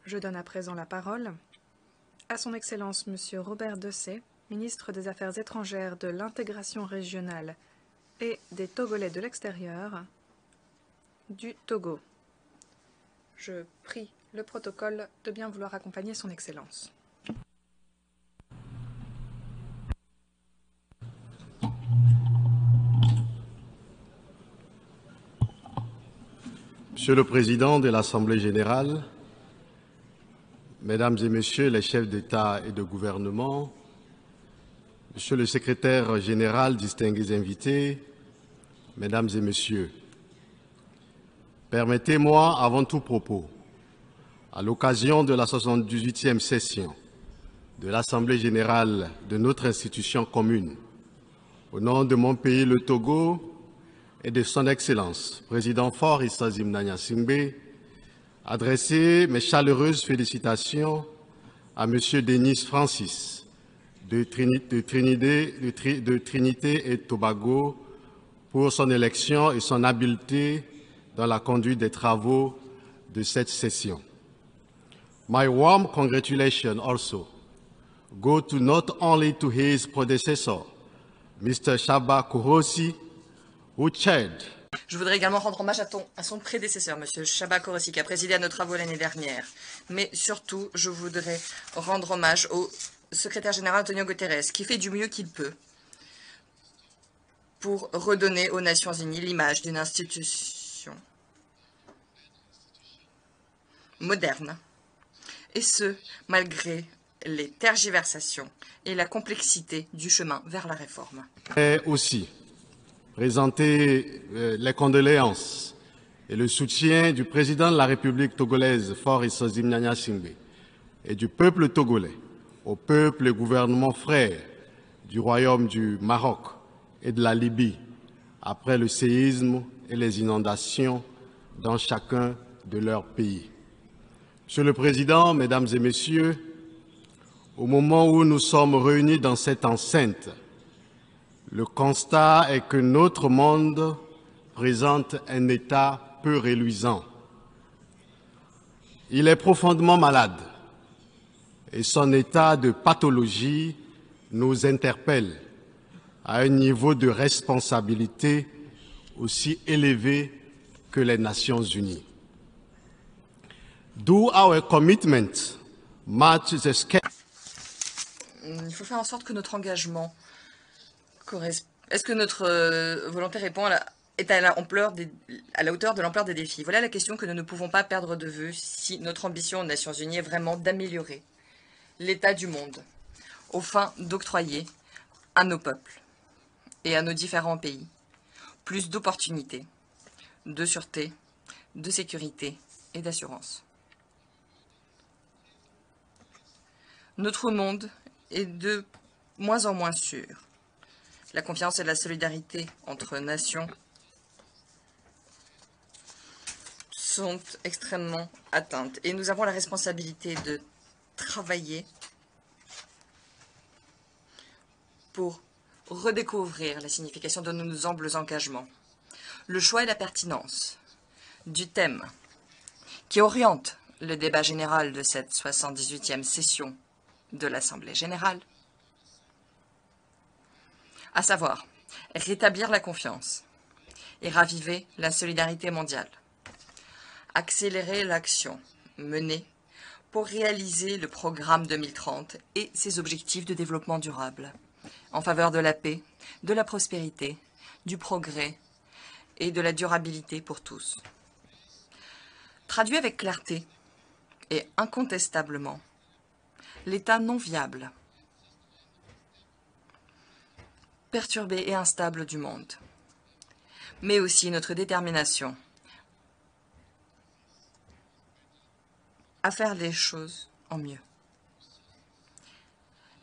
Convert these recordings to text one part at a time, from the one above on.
Je donne à présent la parole à son Excellence Monsieur Robert Dessay, ministre des Affaires étrangères, de l'intégration régionale et des Togolais de l'extérieur du Togo. Je prie le protocole de bien vouloir accompagner son Excellence. Monsieur le Président de l'Assemblée générale, Mesdames et Messieurs les chefs d'État et de gouvernement, Monsieur le Secrétaire général, distingués invités, Mesdames et Messieurs, permettez-moi, avant tout propos, à l'occasion de la 78e session de l'Assemblée générale de notre institution commune, au nom de mon pays, le Togo, et de son Excellence, Président Faure Issa Gnassingbé, adresser mes chaleureuses félicitations à M. Denis Francis de Trinité et Tobago pour son élection et son habileté dans la conduite des travaux de cette session. My warm congratulations also go to not only to his predecessor, Mr. Shaba Kourosi, who chaired. Je voudrais également rendre hommage à son prédécesseur, M. Shaba Kourosi, qui a présidé à nos travaux l'année dernière. Mais surtout, je voudrais rendre hommage au secrétaire général Antonio Guterres, qui fait du mieux qu'il peut pour redonner aux Nations Unies l'image d'une institution moderne, et ce, malgré les tergiversations et la complexité du chemin vers la réforme. Et aussi présenter les condoléances et le soutien du président de la République togolaise, Faure Gnassingbé, et du peuple togolais au peuple et gouvernement frère du Royaume du Maroc et de la Libye après le séisme et les inondations dans chacun de leurs pays. Monsieur le Président, Mesdames et Messieurs, au moment où nous sommes réunis dans cette enceinte, le constat est que notre monde présente un état peu reluisant. Il est profondément malade et son état de pathologie nous interpelle à un niveau de responsabilité aussi élevé que les Nations Unies. Do our commitment match the scale? Il faut faire en sorte que notre engagement corresponde. Est-ce que notre volonté est à la hauteur de l'ampleur des défis? Voilà la question que nous ne pouvons pas perdre de vue si notre ambition aux Nations Unies est vraiment d'améliorer l'état du monde aux fins d'octroyer à nos peuples et à nos différents pays plus d'opportunités, de sûreté, de sécurité et d'assurance. Notre monde est de moins en moins sûr. La confiance et la solidarité entre nations sont extrêmement atteintes et nous avons la responsabilité de travailler pour redécouvrir la signification de nos amples engagements. Le choix et la pertinence du thème qui oriente le débat général de cette 78e session de l'Assemblée générale, à savoir rétablir la confiance et raviver la solidarité mondiale, accélérer l'action menée pour réaliser le programme 2030 et ses objectifs de développement durable, en faveur de la paix, de la prospérité, du progrès et de la durabilité pour tous. Traduit avec clarté et incontestablement l'état non viable, perturbé et instable du monde, mais aussi notre détermination à faire les choses en mieux.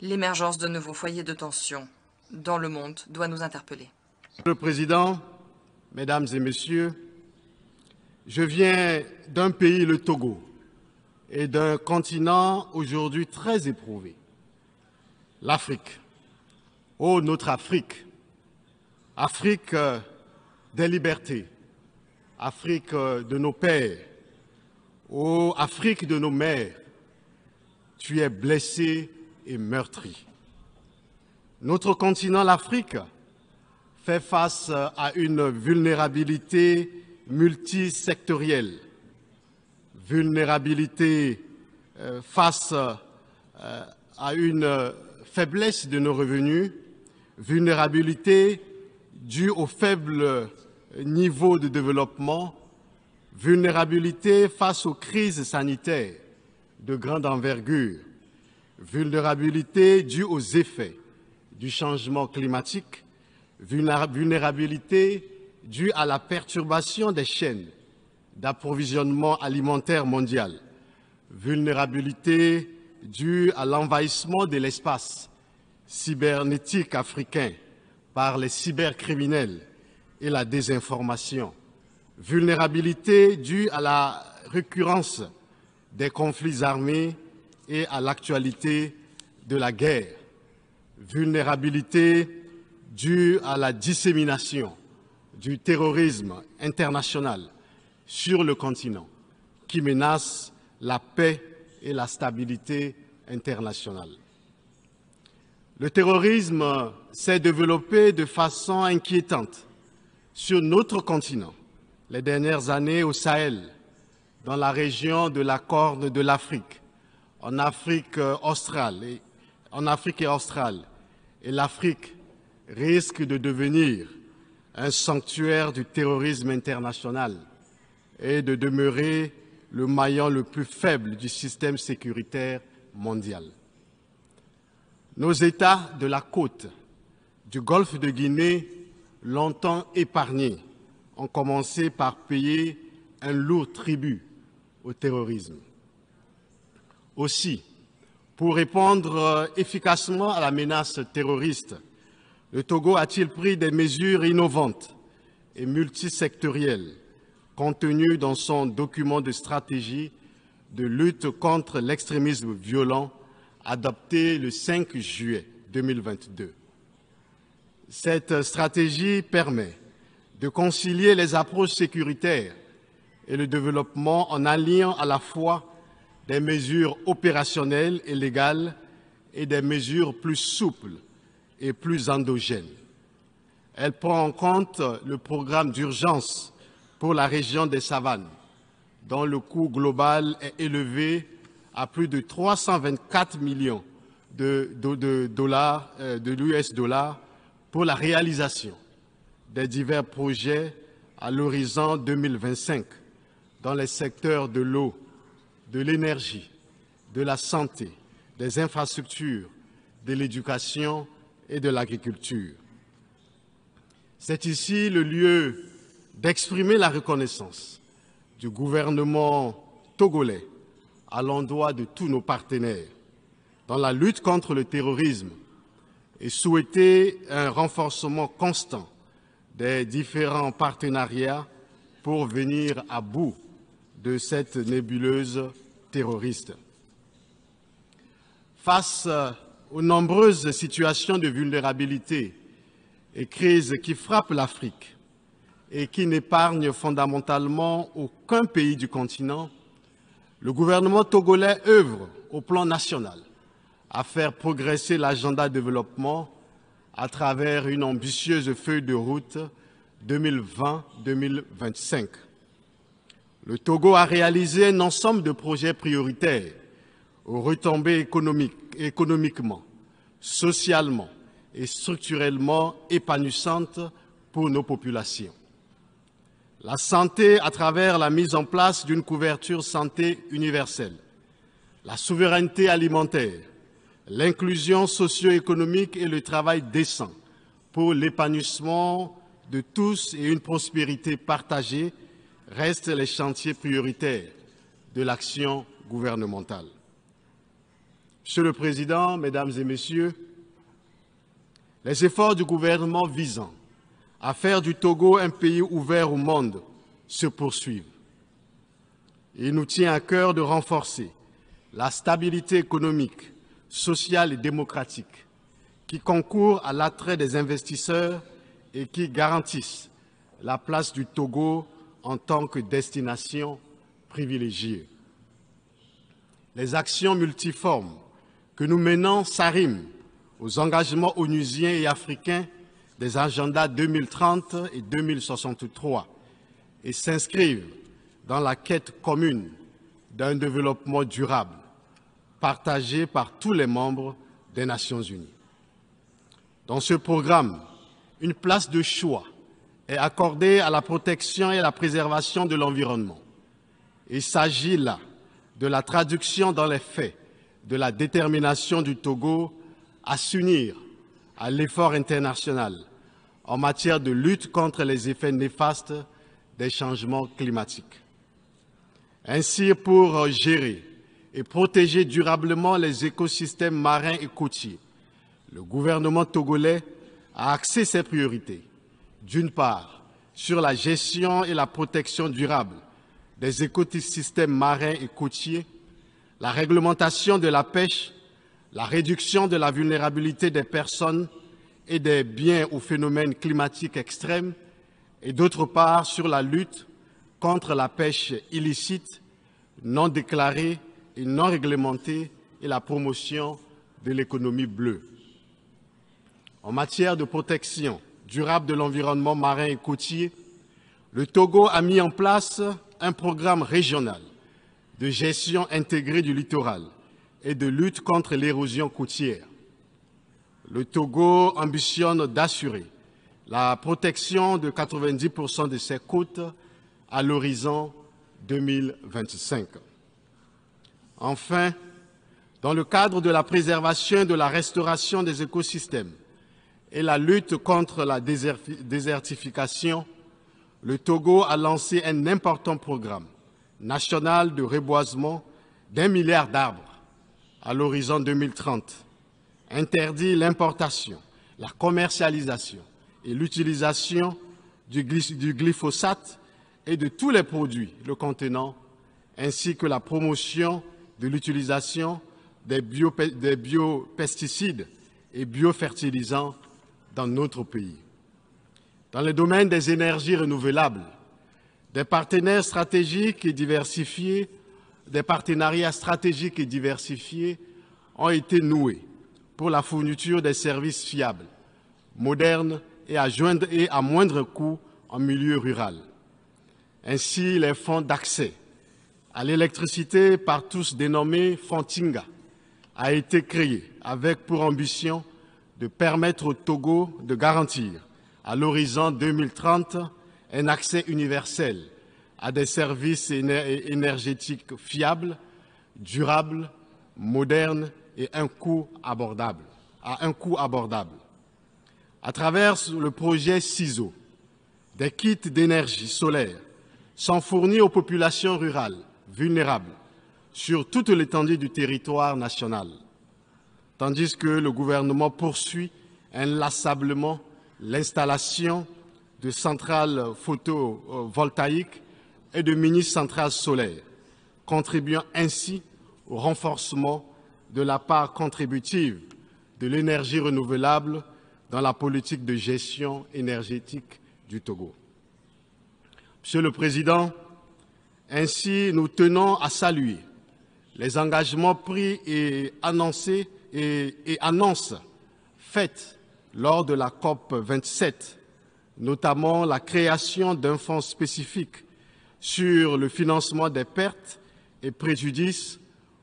L'émergence de nouveaux foyers de tension dans le monde doit nous interpeller. Monsieur le Président, Mesdames et Messieurs, je viens d'un pays, le Togo, et d'un continent aujourd'hui très éprouvé, l'Afrique. Oh, notre Afrique, Afrique des libertés, Afrique de nos pères, Ô Afrique de nos mères, tu es blessée et meurtrie. Notre continent, l'Afrique, fait face à une vulnérabilité multisectorielle, vulnérabilité face à une faiblesse de nos revenus, vulnérabilité due au faible niveau de développement, vulnérabilité face aux crises sanitaires de grande envergure, vulnérabilité due aux effets du changement climatique, vulnérabilité due à la perturbation des chaînes d'approvisionnement alimentaire mondial, vulnérabilité due à l'envahissement de l'espace cybernétique africain par les cybercriminels et la désinformation, vulnérabilité due à la récurrence des conflits armés et à l'actualité de la guerre, vulnérabilité due à la dissémination du terrorisme international sur le continent qui menace la paix et la stabilité internationale. Le terrorisme s'est développé de façon inquiétante sur notre continent les dernières années au Sahel, dans la région de la Corne de l'Afrique, en Afrique australe et l'Afrique risque de devenir un sanctuaire du terrorisme international et de demeurer le maillon le plus faible du système sécuritaire mondial. Nos États de la côte du Golfe de Guinée, longtemps épargnés, ont commencé par payer un lourd tribut au terrorisme. Aussi, pour répondre efficacement à la menace terroriste, le Togo a-t-il pris des mesures innovantes et multisectorielles contenues dans son document de stratégie de lutte contre l'extrémisme violent adopté le 5 juillet 2022. Cette stratégie permet de concilier les approches sécuritaires et le développement en alliant à la fois des mesures opérationnelles et légales et des mesures plus souples et plus endogènes. Elle prend en compte le programme d'urgence pour la région des savanes, dont le coût global est élevé à plus de 324 millions de l'US dollar pour la réalisation des divers projets à l'horizon 2025 dans les secteurs de l'eau, de l'énergie, de la santé, des infrastructures, de l'éducation et de l'agriculture. C'est ici le lieu d'exprimer la reconnaissance du gouvernement togolais à l'endroit de tous nos partenaires dans la lutte contre le terrorisme et souhaiter un renforcement constant des différents partenariats pour venir à bout de cette nébuleuse terroriste. Face aux nombreuses situations de vulnérabilité et crises qui frappent l'Afrique et qui n'épargnent fondamentalement aucun pays du continent, le gouvernement togolais œuvre au plan national à faire progresser l'agenda de développement à travers une ambitieuse feuille de route 2020-2025. Le Togo a réalisé un ensemble de projets prioritaires aux retombées économiquement, socialement et structurellement épanouissantes pour nos populations. La santé à travers la mise en place d'une couverture santé universelle, la souveraineté alimentaire, l'inclusion socio-économique et le travail décent pour l'épanouissement de tous et une prospérité partagée restent les chantiers prioritaires de l'action gouvernementale. Monsieur le Président, Mesdames et Messieurs, les efforts du gouvernement visant à faire du Togo un pays ouvert au monde se poursuivent. Il nous tient à cœur de renforcer la stabilité économique, sociale et démocratique qui concourent à l'attrait des investisseurs et qui garantissent la place du Togo en tant que destination privilégiée. les actions multiformes que nous menons s'arriment aux engagements onusiens et africains des agendas 2030 et 2063 et s'inscrivent dans la quête commune d'un développement durable, partagé par tous les membres des Nations Unies. Dans ce programme, une place de choix est accordée à la protection et à la préservation de l'environnement. Il s'agit là de la traduction dans les faits de la détermination du Togo à s'unir à l'effort international en matière de lutte contre les effets néfastes des changements climatiques. Ainsi, pour gérer et protéger durablement les écosystèmes marins et côtiers, le gouvernement togolais a axé ses priorités, d'une part, sur la gestion et la protection durable des écosystèmes marins et côtiers, la réglementation de la pêche, la réduction de la vulnérabilité des personnes et des biens aux phénomènes climatiques extrêmes, et d'autre part sur la lutte contre la pêche illicite, non déclarée et non réglementée et la promotion de l'économie bleue. En matière de protection durable de l'environnement marin et côtier, le Togo a mis en place un programme régional de gestion intégrée du littoral et de lutte contre l'érosion côtière. Le Togo ambitionne d'assurer la protection de 90% de ses côtes à l'horizon 2025. Enfin, dans le cadre de la préservation et de la restauration des écosystèmes et la lutte contre la désertification, le Togo a lancé un important programme national de reboisement d'1 milliard d'arbres à l'horizon 2030, interdit l'importation, la commercialisation et l'utilisation du glyphosate et de tous les produits le contenant, ainsi que la promotion de l'utilisation des biopesticides et biofertilisants dans notre pays. Dans le domaine des énergies renouvelables, des partenariats stratégiques et diversifiés ont été noués pour la fourniture des services fiables, modernes et à moindre coût en milieu rural. Ainsi, les fonds d'accès à l'électricité par tous dénommé Fontinga a été créé avec pour ambition de permettre au Togo de garantir à l'horizon 2030 un accès universel à des services énergétiques fiables, durables, modernes et à un coût abordable. À travers le projet CISO, des kits d'énergie solaire sont fournis aux populations rurales vulnérables sur toute l'étendue du territoire national, tandis que le gouvernement poursuit inlassablement l'installation de centrales photovoltaïques et de mini-centrales solaires, contribuant ainsi au renforcement de la part contributive de l'énergie renouvelable dans la politique de gestion énergétique du Togo. Monsieur le Président, ainsi nous tenons à saluer les engagements pris et annonces faites lors de la COP 27, notamment la création d'un fonds spécifique sur le financement des pertes et préjudices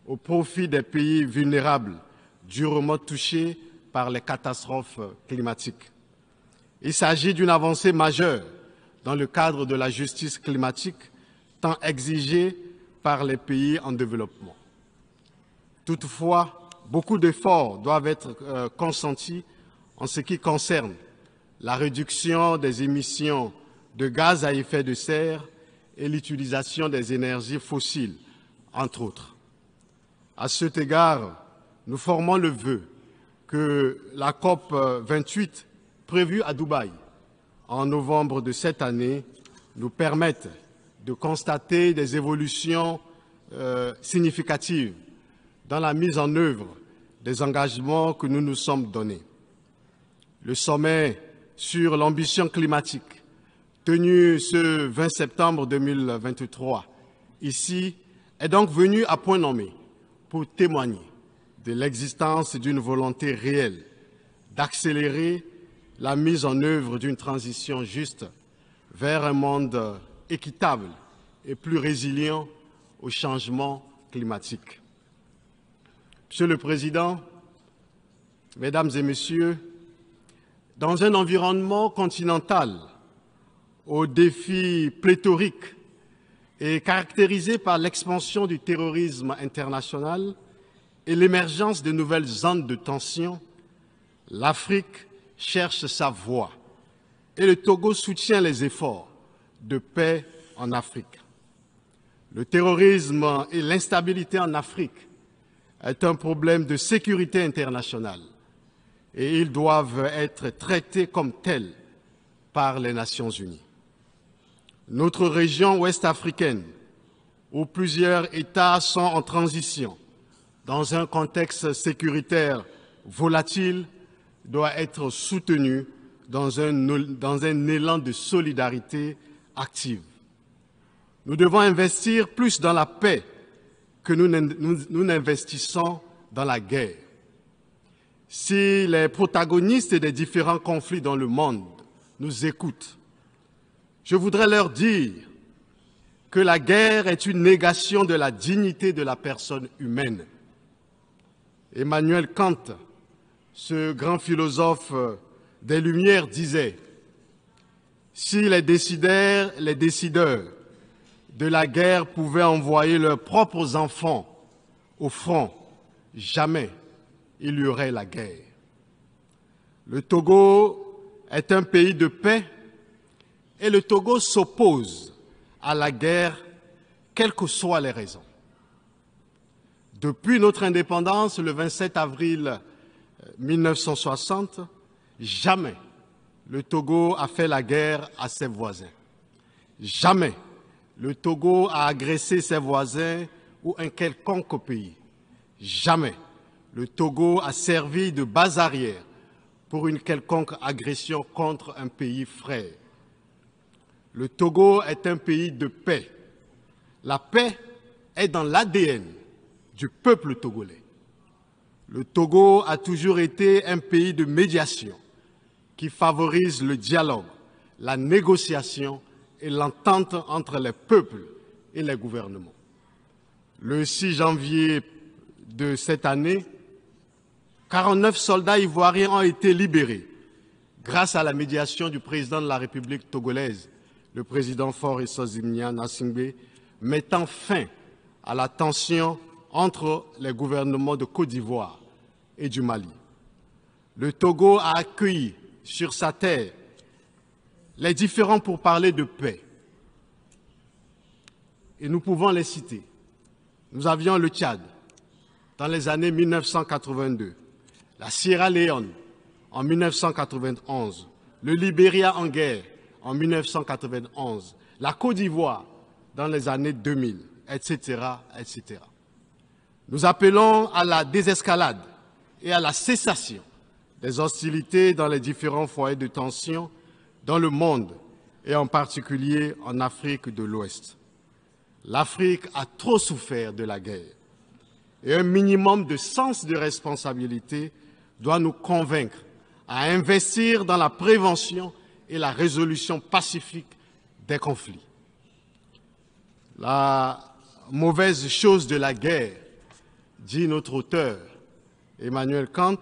au profit des pays vulnérables durement touchés par les catastrophes climatiques. Il s'agit d'une avancée majeure dans le cadre de la justice climatique tant exigée par les pays en développement. Toutefois, beaucoup d'efforts doivent être consentis en ce qui concerne la réduction des émissions de gaz à effet de serre et l'utilisation des énergies fossiles, entre autres. À cet égard, nous formons le vœu que la COP 28, prévue à Dubaï en novembre de cette année, nous permette de constater des évolutions significatives dans la mise en œuvre des engagements que nous nous sommes donnés. Le sommet sur l'ambition climatique, tenu ce 20 septembre 2023, ici, est donc venu à point nommé pour témoigner de l'existence d'une volonté réelle d'accélérer la mise en œuvre d'une transition juste vers un monde équitable et plus résilient au changement climatique. Monsieur le Président, Mesdames et Messieurs, dans un environnement continental aux défis pléthoriques et caractérisé par l'expansion du terrorisme international et l'émergence de nouvelles zones de tension, l'Afrique cherche sa voie et le Togo soutient les efforts de paix en Afrique. Le terrorisme et l'instabilité en Afrique est un problème de sécurité internationale et ils doivent être traités comme tels par les Nations unies. Notre région ouest-africaine, où plusieurs États sont en transition, dans un contexte sécuritaire volatile, doit être soutenue dans un élan de solidarité active. Nous devons investir plus dans la paix que nous n'investissons dans la guerre. Si les protagonistes des différents conflits dans le monde nous écoutent, je voudrais leur dire que la guerre est une négation de la dignité de la personne humaine. Emmanuel Kant, ce grand philosophe des Lumières, disait « Si les décideurs de la guerre pouvaient envoyer leurs propres enfants au front, jamais il y aurait la guerre. » Le Togo est un pays de paix et le Togo s'oppose à la guerre, quelles que soient les raisons. Depuis notre indépendance, le 27 avril 1960, jamais le Togo a fait la guerre à ses voisins. Jamais le Togo a agressé ses voisins ou un quelconque pays. Jamais le Togo a servi de base arrière pour une quelconque agression contre un pays frère. Le Togo est un pays de paix. La paix est dans l'ADN du peuple togolais. Le Togo a toujours été un pays de médiation qui favorise le dialogue, la négociation et l'entente entre les peuples et les gouvernements. Le 6 janvier de cette année, 49 soldats ivoiriens ont été libérés grâce à la médiation du président de la République togolaise, le président Faure Issozimnia Gnassingbé, mettant fin à la tension entre les gouvernements de Côte d'Ivoire et du Mali. Le Togo a accueilli sur sa terre les différents pourparlers de paix. Et nous pouvons les citer. Nous avions le Tchad dans les années 1982, la Sierra Leone en 1991, le Libéria en guerre en 1991, la Côte d'Ivoire dans les années 2000, etc., etc. Nous appelons à la désescalade et à la cessation des hostilités dans les différents foyers de tension dans le monde et en particulier en Afrique de l'Ouest. L'Afrique a trop souffert de la guerre et un minimum de sens de responsabilité doit nous convaincre à investir dans la prévention et la résolution pacifique des conflits. La mauvaise chose de la guerre, dit notre auteur Emmanuel Kant,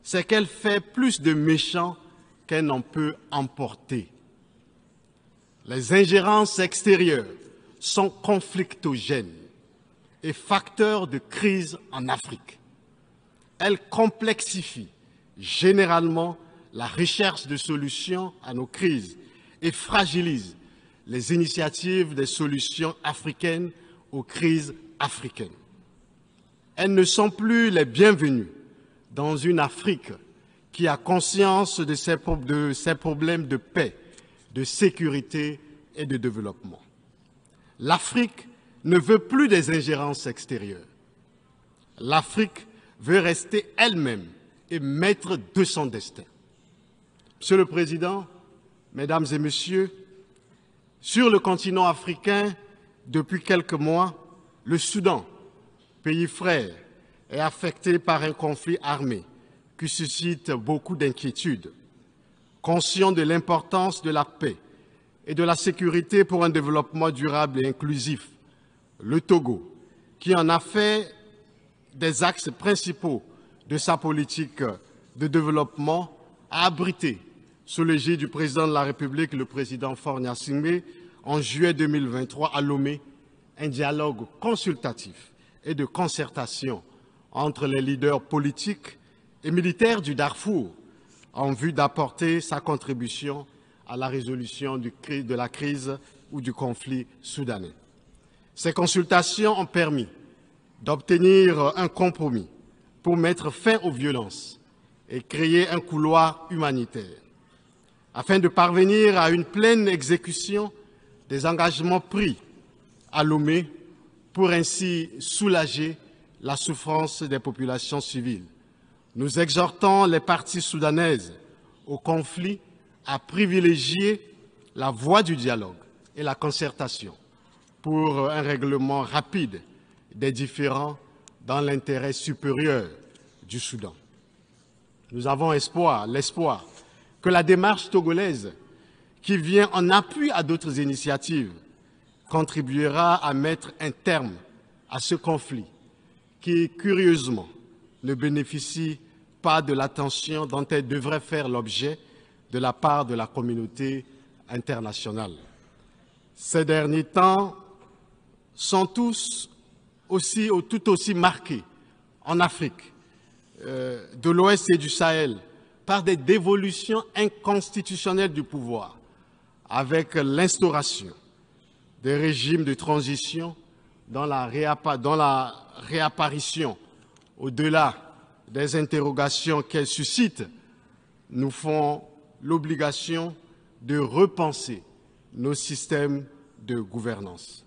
c'est qu'elle fait plus de méchants qu'elle n'en peut emporter. Les ingérences extérieures sont conflictogènes et facteurs de crise en Afrique. Elles complexifient généralement la recherche de solutions à nos crises et fragilisent les initiatives des solutions africaines aux crises africaines. Elles ne sont plus les bienvenues dans une Afrique qui a conscience de ses problèmes de paix, de sécurité et de développement. L'Afrique ne veut plus des ingérences extérieures. L'Afrique veut rester elle-même et maître de son destin. Monsieur le Président, Mesdames et Messieurs, sur le continent africain, depuis quelques mois, le Soudan, pays frère, est affecté par un conflit armé qui suscite beaucoup d'inquiétudes. Conscient de l'importance de la paix et de la sécurité pour un développement durable et inclusif, le Togo, qui en a fait des axes principaux de sa politique de développement, a abrité, sous l'égide du président de la République, le président Faure Gnassingbé, en juillet 2023 à Lomé, un dialogue consultatif et de concertation entre les leaders politiques et militaires du Darfour en vue d'apporter sa contribution à la résolution de la crise ou du conflit soudanais. Ces consultations ont permis d'obtenir un compromis pour mettre fin aux violences et créer un couloir humanitaire, afin de parvenir à une pleine exécution des engagements pris à Lomé pour ainsi soulager la souffrance des populations civiles. Nous exhortons les parties soudanaises au conflit à privilégier la voie du dialogue et la concertation pour un règlement rapide des différends dans l'intérêt supérieur du Soudan. Nous avons l'espoir que la démarche togolaise, qui vient en appui à d'autres initiatives, contribuera à mettre un terme à ce conflit qui, curieusement, ne bénéficie pas de l'attention dont elle devrait faire l'objet de la part de la communauté internationale. Ces derniers temps sont tout aussi marqués en Afrique, de l'Ouest et du Sahel, par des dévolutions inconstitutionnelles du pouvoir, avec l'instauration des régimes de transition dont la réapparition, au-delà des interrogations qu'elles suscitent, nous font l'obligation de repenser nos systèmes de gouvernance.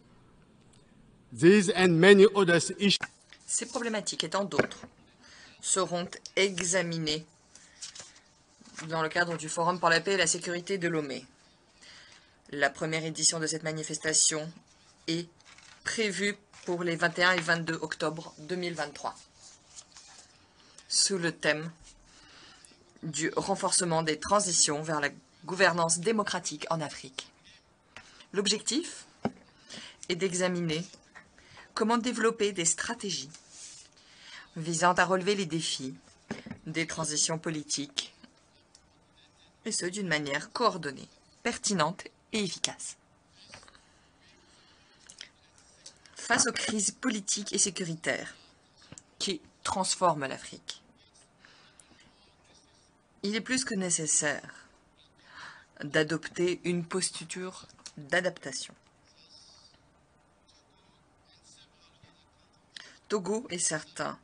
These and many other issues. Ces problématiques et tant d'autres seront examinées dans le cadre du Forum pour la paix et la sécurité de Lomé. La première édition de cette manifestation est prévue pour les 21 et 22 octobre 2023, sous le thème du renforcement des transitions vers la gouvernance démocratique en Afrique. L'objectif est d'examiner comment développer des stratégies visant à relever les défis des transitions politiques, et ce d'une manière coordonnée, pertinente et efficace. Face aux crises politiques et sécuritaires qui transforment l'Afrique, il est plus que nécessaire d'adopter une posture d'adaptation. Togo et certains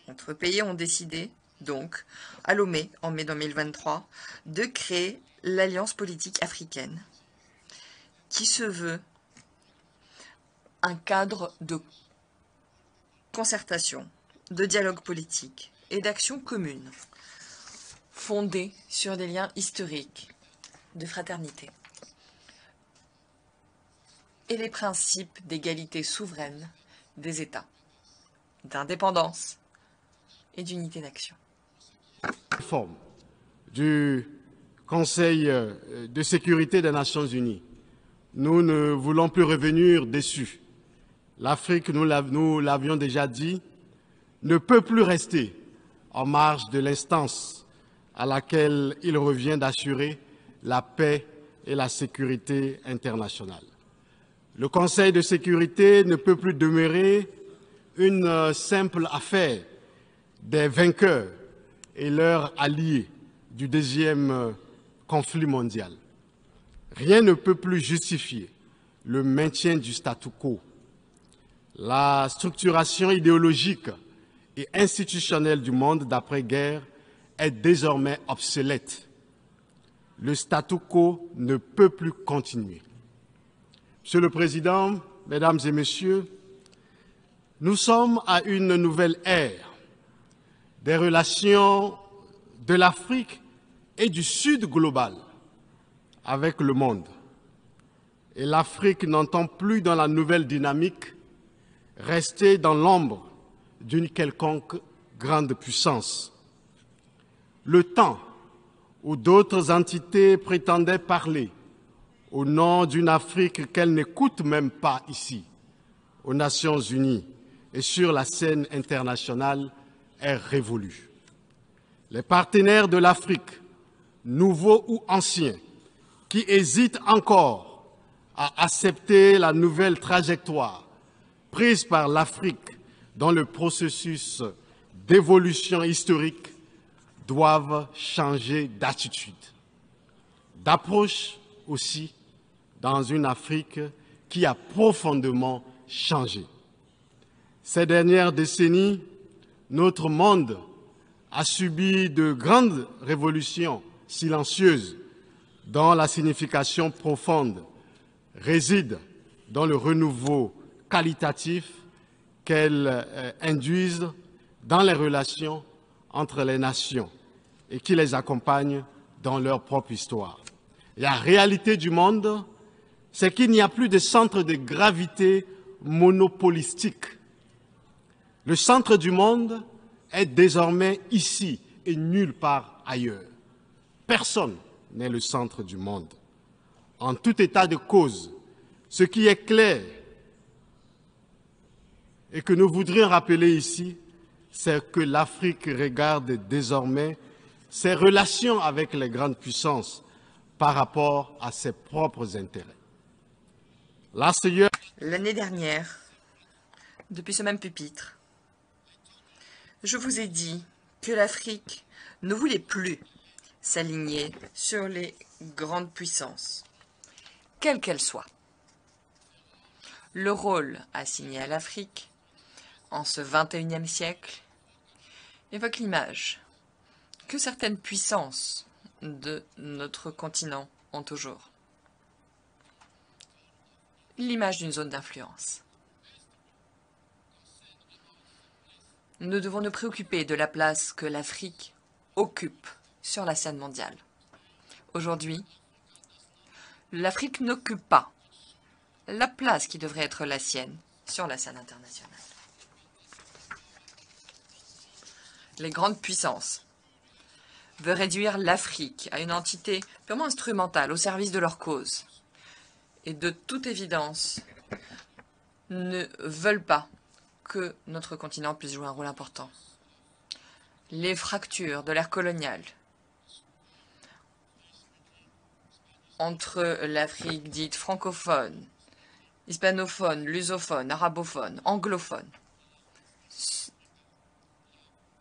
autres pays ont décidé, donc, à Lomé, en mai 2023, de créer l'Alliance politique africaine, qui se veut un cadre de concertation, de dialogue politique et d'action commune, fondé sur des liens historiques de fraternité et les principes d'égalité souveraine des États, d'indépendance et d'unité d'action. Réforme du Conseil de sécurité des Nations Unies. Nous ne voulons plus revenir dessus. L'Afrique, nous l'avions déjà dit, ne peut plus rester en marge de l'instance à laquelle il revient d'assurer la paix et la sécurité internationale. Le Conseil de sécurité ne peut plus demeurer une simple affaire des vainqueurs et leurs alliés du deuxième conflit mondial. Rien ne peut plus justifier le maintien du statu quo. La structuration idéologique et institutionnelle du monde d'après-guerre est désormais obsolète. Le statu quo ne peut plus continuer. Monsieur le Président, Mesdames et Messieurs, nous sommes à une nouvelle ère des relations de l'Afrique et du Sud global avec le monde. Et l'Afrique n'entend plus dans la nouvelle dynamique rester dans l'ombre d'une quelconque grande puissance. Le temps où d'autres entités prétendaient parler au nom d'une Afrique qu'elles n'écoutent même pas ici, aux Nations Unies et sur la scène internationale, est révolu. Les partenaires de l'Afrique, nouveaux ou anciens, qui hésitent encore à accepter la nouvelle trajectoire prise par l'Afrique dans le processus d'évolution historique, doivent changer d'attitude, d'approche aussi, dans une Afrique qui a profondément changé. Ces dernières décennies, notre monde a subi de grandes révolutions silencieuses dont la signification profonde réside dans le renouveau qualitatif qu'elles induisent dans les relations entre les nations et qui les accompagnent dans leur propre histoire. La réalité du monde, c'est qu'il n'y a plus de centre de gravité monopolistique. Le centre du monde est désormais ici et nulle part ailleurs. Personne n'est le centre du monde. En tout état de cause, ce qui est clair et que nous voudrions rappeler ici, c'est que l'Afrique regarde désormais ses relations avec les grandes puissances par rapport à ses propres intérêts. L'année dernière, depuis ce même pupitre, je vous ai dit que l'Afrique ne voulait plus s'aligner sur les grandes puissances, quelles qu'elles soient. Le rôle assigné à l'Afrique en ce XXIe siècle évoque l'image que certaines puissances de notre continent ont toujours. L'image d'une zone d'influence. Nous devons nous préoccuper de la place que l'Afrique occupe sur la scène mondiale. Aujourd'hui, l'Afrique n'occupe pas la place qui devrait être la sienne sur la scène internationale. Les grandes puissances veulent réduire l'Afrique à une entité purement instrumentale au service de leur cause. Et de toute évidence, ne veulent pas que notre continent puisse jouer un rôle important. Les fractures de l'ère coloniale entre l'Afrique dite francophone, hispanophone, lusophone, arabophone, anglophone,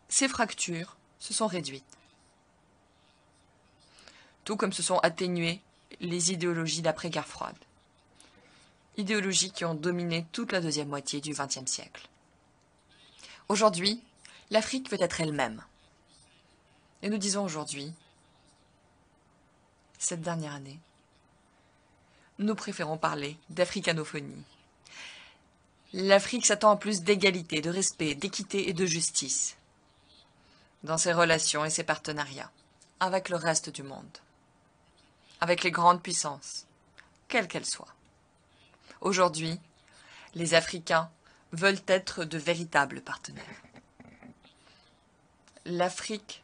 ces fractures se sont réduites, tout comme se sont atténuées les idéologies d'après-guerre froide, idéologies qui ont dominé toute la deuxième moitié du XXe siècle. Aujourd'hui, l'Afrique veut être elle-même. Et nous disons aujourd'hui, cette dernière année, nous préférons parler d'africanophonie. L'Afrique s'attend à plus d'égalité, de respect, d'équité et de justice dans ses relations et ses partenariats avec le reste du monde, avec les grandes puissances, quelles qu'elles soient. Aujourd'hui, les Africains veulent être de véritables partenaires. L'Afrique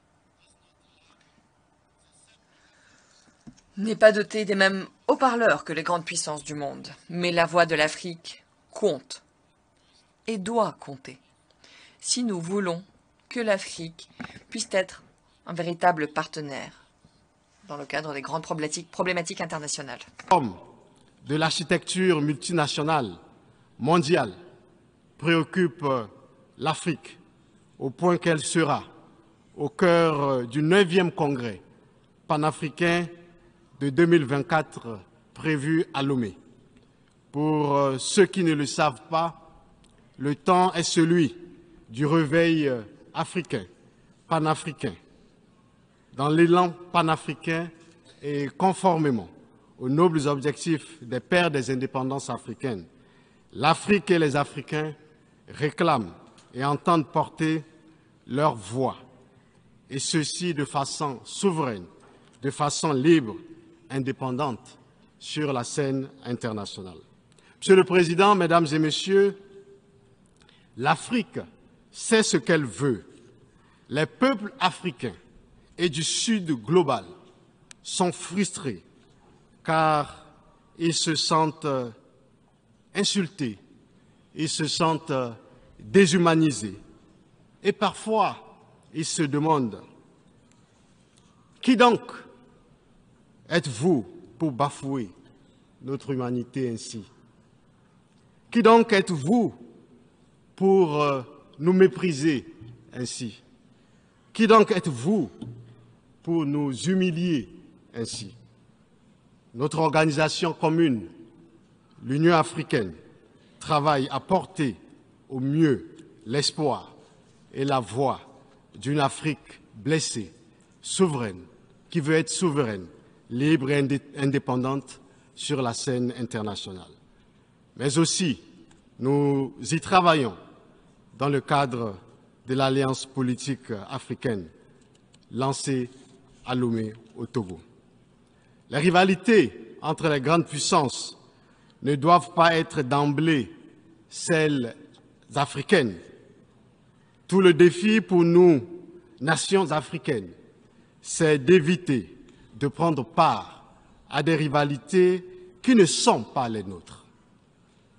n'est pas dotée des mêmes haut-parleurs que les grandes puissances du monde, mais la voix de l'Afrique compte et doit compter si nous voulons que l'Afrique puisse être un véritable partenaire dans le cadre des grandes problématiques internationales. De l'architecture multinationale mondiale préoccupe l'Afrique au point qu'elle sera au cœur du 9e congrès panafricain de 2024 prévu à Lomé. Pour ceux qui ne le savent pas, le temps est celui du réveil africain, panafricain. Dans l'élan panafricain et conformément aux nobles objectifs des pères des indépendances africaines, l'Afrique et les Africains réclament et entendent porter leur voix, et ceci de façon souveraine, de façon libre, indépendante, sur la scène internationale. Monsieur le Président, Mesdames et Messieurs, L'Afrique sait ce qu'elle veut. Les peuples africains et du Sud global sont frustrés car ils se sentent insultés, ils se sentent déshumanisés. Et parfois, ils se demandent, qui donc êtes-vous pour bafouer notre humanité ainsi? Qui donc êtes-vous pour nous mépriser ainsi? Qui donc êtes-vous pour nous humilier ainsi? Notre organisation commune, l'Union africaine, travaille à porter au mieux l'espoir et la voix d'une Afrique blessée, souveraine, qui veut être souveraine, libre et indépendante sur la scène internationale. Mais aussi, nous y travaillons dans le cadre de l'Alliance politique africaine lancée à Lomé, au Togo. Les rivalités entre les grandes puissances ne doivent pas être d'emblée celles africaines. Tout le défi pour nous, nations africaines, c'est d'éviter de prendre part à des rivalités qui ne sont pas les nôtres.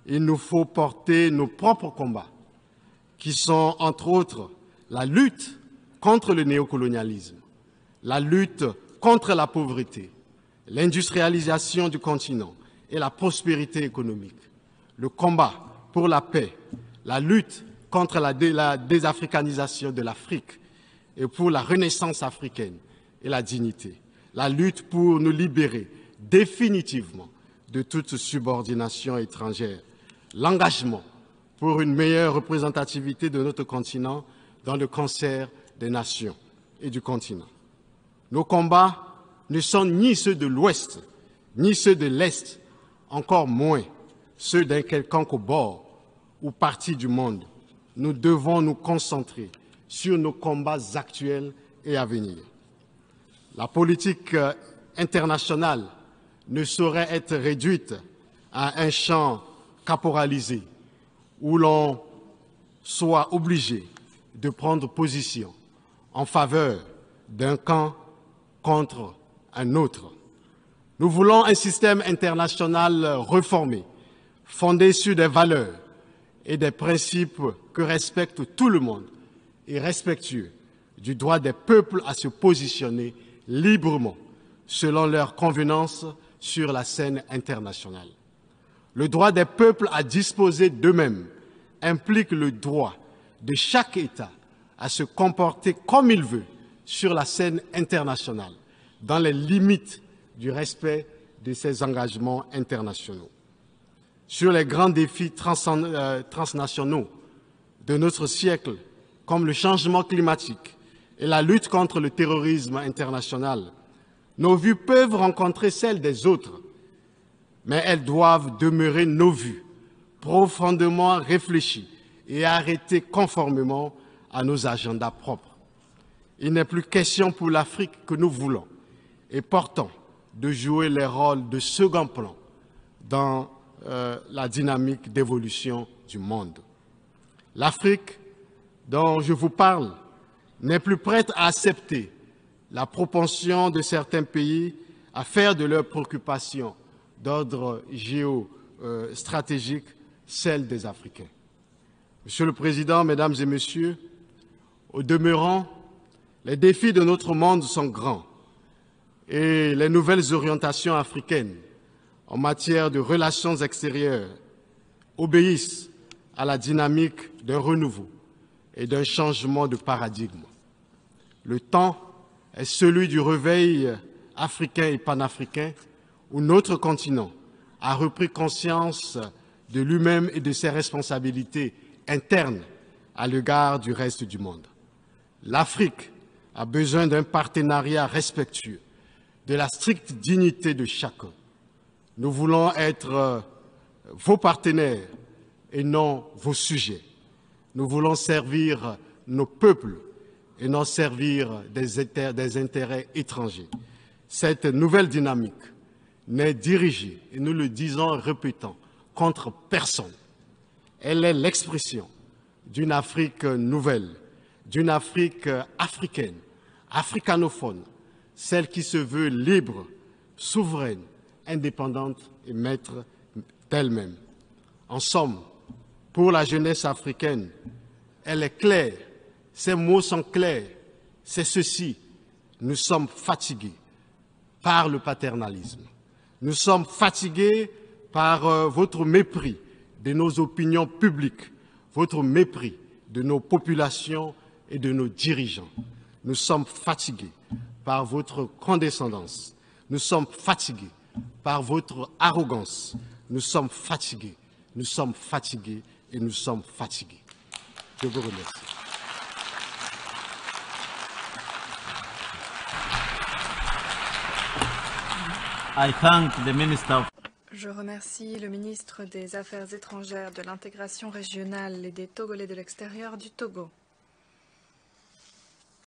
Il nous faut porter nos propres combats, qui sont entre autres la lutte contre le néocolonialisme, la lutte contre la pauvreté, l'industrialisation du continent et la prospérité économique, le combat pour la paix, la lutte contre la désafricanisation de l'Afrique et pour la renaissance africaine et la dignité, la lutte pour nous libérer définitivement de toute subordination étrangère, l'engagement pour une meilleure représentativité de notre continent dans le concert des nations et du continent. Nos combats ne sont ni ceux de l'Ouest, ni ceux de l'Est, encore moins ceux d'un quelconque bord ou partie du monde. Nous devons nous concentrer sur nos combats actuels et à venir. La politique internationale ne saurait être réduite à un champ caporalisé où l'on soit obligé de prendre position en faveur d'un camp contre un autre. Nous voulons un système international reformé, fondé sur des valeurs et des principes que respecte tout le monde et respectueux du droit des peuples à se positionner librement selon leurs convenances sur la scène internationale. Le droit des peuples à disposer d'eux-mêmes implique le droit de chaque État à se comporter comme il veut sur la scène internationale, dans les limites du respect de ses engagements internationaux. Sur les grands défis transnationaux de notre siècle, comme le changement climatique et la lutte contre le terrorisme international, nos vues peuvent rencontrer celles des autres, mais elles doivent demeurer nos vues, profondément réfléchies et arrêtées conformément à nos agendas propres. Il n'est plus question pour l'Afrique que nous voulons et portons de jouer les rôles de second plan dans la dynamique d'évolution du monde. L'Afrique dont je vous parle n'est plus prête à accepter la propension de certains pays à faire de leurs préoccupations d'ordre géostratégique celle des Africains. Monsieur le Président, Mesdames et Messieurs, au demeurant, les défis de notre monde sont grands et les nouvelles orientations africaines en matière de relations extérieures obéissent à la dynamique d'un renouveau et d'un changement de paradigme. Le temps est celui du réveil africain et panafricain où notre continent a repris conscience de lui-même et de ses responsabilités internes à l'égard du reste du monde. L'Afrique a besoin d'un partenariat respectueux, de la stricte dignité de chacun. Nous voulons être vos partenaires et non vos sujets. Nous voulons servir nos peuples et non servir des intérêts étrangers. Cette nouvelle dynamique n'est dirigée, et nous le disons en répétant, contre personne. Elle est l'expression d'une Afrique nouvelle, d'une Afrique africaine, africanophone, celle qui se veut libre, souveraine, indépendante et maître d'elle-même. En somme, pour la jeunesse africaine, elle est claire, ses mots sont clairs, c'est ceci, nous sommes fatigués par le paternalisme. Nous sommes fatigués par votre mépris de nos opinions publiques, votre mépris de nos populations et de nos dirigeants. Nous sommes fatigués par votre condescendance. Nous sommes fatigués par votre arrogance. Nous sommes fatigués et nous sommes fatigués. Je vous remercie. I thank the Minister. Je remercie le ministre des Affaires étrangères, de l'intégration régionale et des Togolais de l'extérieur du Togo.